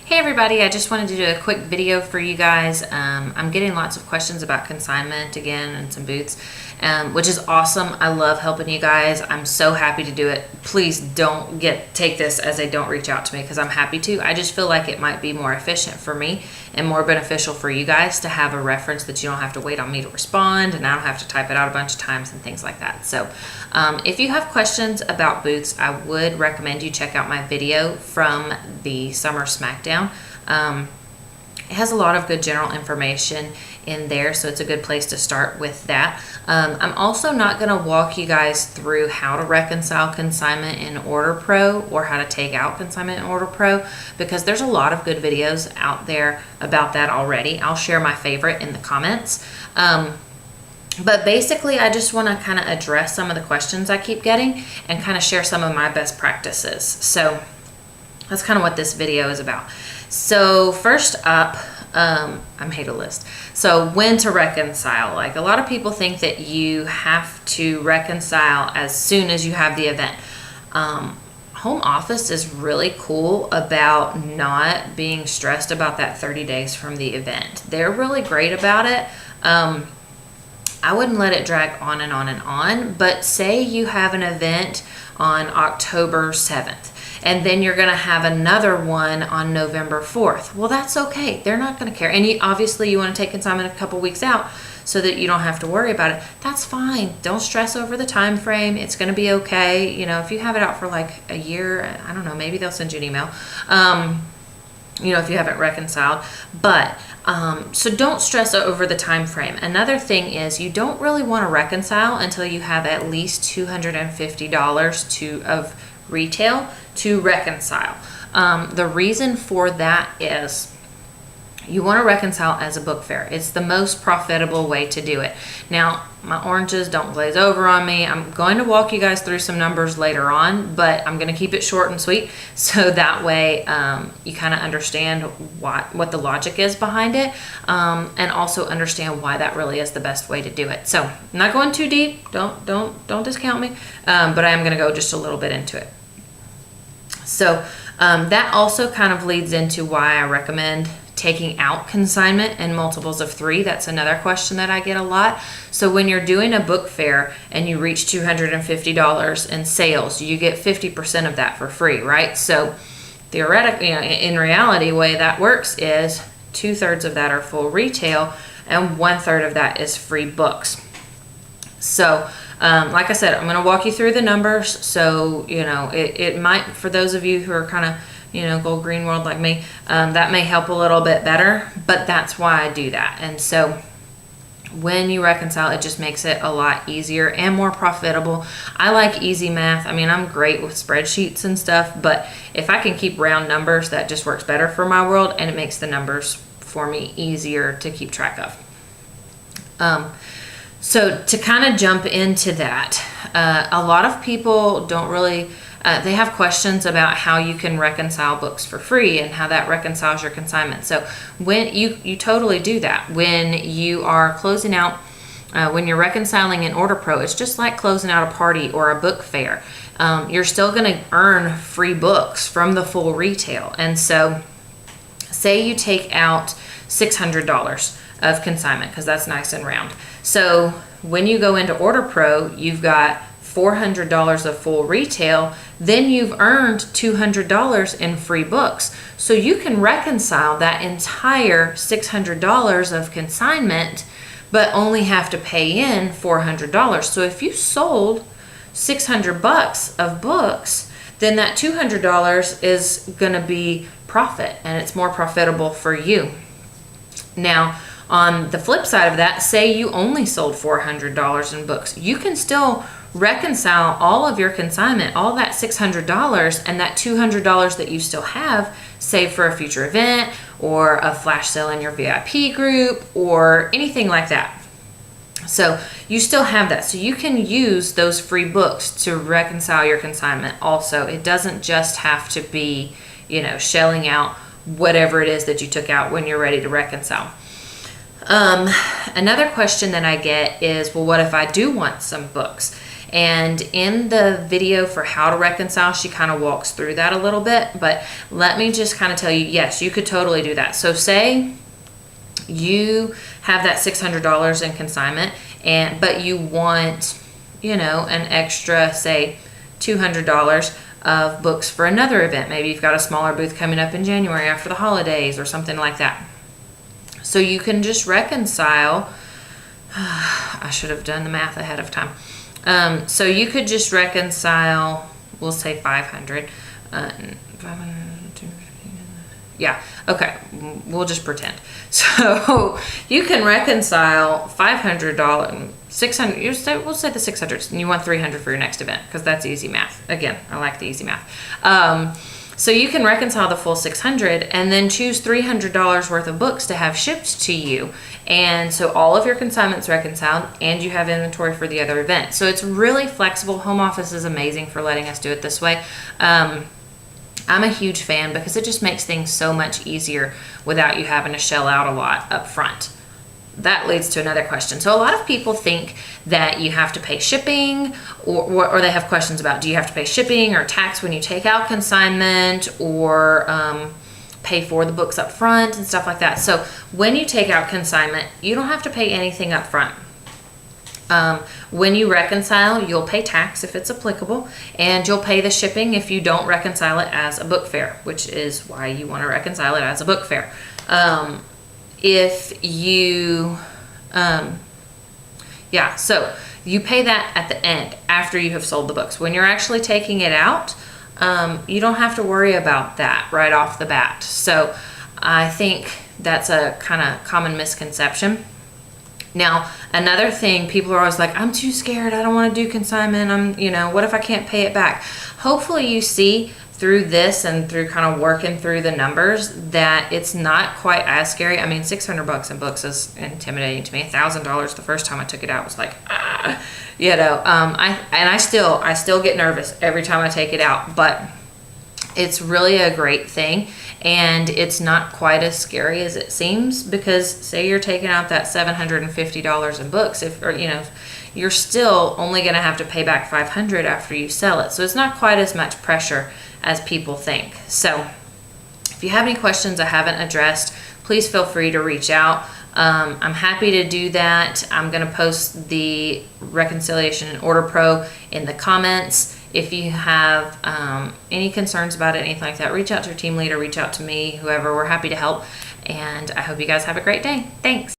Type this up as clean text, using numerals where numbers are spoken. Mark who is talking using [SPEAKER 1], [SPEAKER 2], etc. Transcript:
[SPEAKER 1] Hey everybody, I just wanted to do a quick video for you guys. I'm getting lots of questions about consignment again and some boots, which is awesome. I love helping you guys. I'm so happy to do it. Please don't take this as a don't reach out to me, because I'm happy to. I just feel like it might be more efficient for me and more beneficial for you guys to have a reference that you don't have to wait on me to respond, and I don't have to type it out a bunch of times and things like that. So if you have questions about boots, I would recommend you check out my video from the Summer Smackdown. It has a lot of good general information in there, so it's a good place to start with that. I'm also not going to walk you guys through how to reconcile consignment in Order Pro or how to take out consignment in Order Pro, because there's a lot of good videos out there about that already. I'll share my favorite in the comments. But basically, I just want to kind of address some of the questions I keep getting and kind of share some of my best practices. So that's kind of what this video is about. So first up, I made a list. So when to reconcile. Like, a lot of people think that you have to reconcile as soon as you have the event. Home office is really cool about not being stressed about that 30 days from the event. They're really great about it. I wouldn't let it drag on and on and on, but say you have an event on October 7th. And then you're going to have another one on November 4th. Well, that's okay. They're not going to care. And obviously you want to take consignment a couple weeks out so that you don't have to worry about it. That's fine. Don't stress over the time frame. It's going to be okay. You know, if you have it out for like a year, I don't know, maybe they'll send you an email, you know, if you haven't reconciled. But so don't stress over the time frame. Another thing is, you don't really want to reconcile until you have at least $250 of retail to reconcile. The reason for that is you want to reconcile as a book fair. It's the most profitable way to do it. Now, my oranges don't glaze over on me. I'm going to walk you guys through some numbers later on, but I'm going to keep it short and sweet, so that way you kind of understand what the logic is behind it, and also understand why that really is the best way to do it. So I'm not going too deep. Don't discount me, but I am going to go just a little bit into it. So that also kind of leads into why I recommend taking out consignment in multiples of 3. That's another question that I get a lot. So when you're doing a book fair and you reach $250 in sales, you get 50% of that for free, right? So theoretically, in reality, the way that works is 2/3 of that are full retail and 1/3 of that is free books. So like I said, I'm going to walk you through the numbers. So, you know, it might, for those of you who are kind of, you know, gold green world like me, that may help a little bit better, but that's why I do that. And so when you reconcile, it just makes it a lot easier and more profitable. I like easy math. I mean, I'm great with spreadsheets and stuff, but if I can keep round numbers, that just works better for my world, and it makes the numbers for me easier to keep track of. So to kind of jump into that, a lot of people don't really, they have questions about how you can reconcile books for free and how that reconciles your consignment. So when you totally do that. When you are closing out, when you're reconciling in Order Pro, it's just like closing out a party or a book fair. You're still going to earn free books from the full retail. And so say you take out $600 of consignment, because that's nice and round. So when you go into Order Pro, you've got $400 of full retail, then you've earned $200 in free books. So you can reconcile that entire $600 of consignment, but only have to pay in $400. So if you sold $600 of books, then that $200 is going to be profit, and it's more profitable for you. Now, on the flip side of that, say you only sold $400 in books, you can still reconcile all of your consignment, all that $600, and that $200 that you still have, save for a future event or a flash sale in your VIP group or anything like that. So you still have that. So you can use those free books to reconcile your consignment also. It doesn't just have to be, you know, shelling out whatever it is that you took out when you're ready to reconcile. Another question that I get is, well, what if I do want some books? And in the video for how to reconcile, she kind of walks through that a little bit, but let me just kind of tell you, yes, you could totally do that. So say you have that $600 in consignment, but you want, you know, an extra, say, $200 of books for another event. Maybe you've got a smaller booth coming up in January after the holidays or something like that. So you can just reconcile. I should have done the math ahead of time. So you could just reconcile, we'll say 500. 500, yeah, okay, we'll just pretend. So you can reconcile $500, 600, we'll say the 600, and you want 300 for your next event, because that's easy math. Again, I like the easy math. So you can reconcile the full 600 and then choose $300 worth of books to have shipped to you. And so all of your consignments reconciled, and you have inventory for the other event. So it's really flexible. Home office is amazing for letting us do it this way. I'm a huge fan because it just makes things so much easier without you having to shell out a lot up front. That leads to another question. So a lot of people think that you have to pay shipping, or they have questions about, do you have to pay shipping or tax when you take out consignment, or pay for the books up front and stuff like that. So when you take out consignment, you don't have to pay anything up front. When you reconcile, you'll pay tax if it's applicable, and you'll pay the shipping if you don't reconcile it as a book fair, which is why you want to reconcile it as a book fair. If you, so you pay that at the end after you have sold the books. When you're actually taking it out, you don't have to worry about that right off the bat. So I think that's a kind of common misconception. Now, another thing, people are always like, I'm too scared, I don't want to do consignment, what if I can't pay it back? Hopefully you see through this and through kind of working through the numbers that it's not quite as scary. I mean, $600 in books is intimidating to me. $1,000 the first time I took it out was like, I still get nervous every time I take it out, but it's really a great thing, and it's not quite as scary as it seems, because say you're taking out that $750 in books, you're still only going to have to pay back $500 after you sell it. So it's not quite as much pressure as people think. So if you have any questions I haven't addressed, please feel free to reach out. I'm happy to do that. I'm going to post the reconciliation and order pro in the comments. If you have any concerns about it, anything like that, reach out to your team leader, reach out to me, whoever. We're happy to help. And I hope you guys have a great day. Thanks.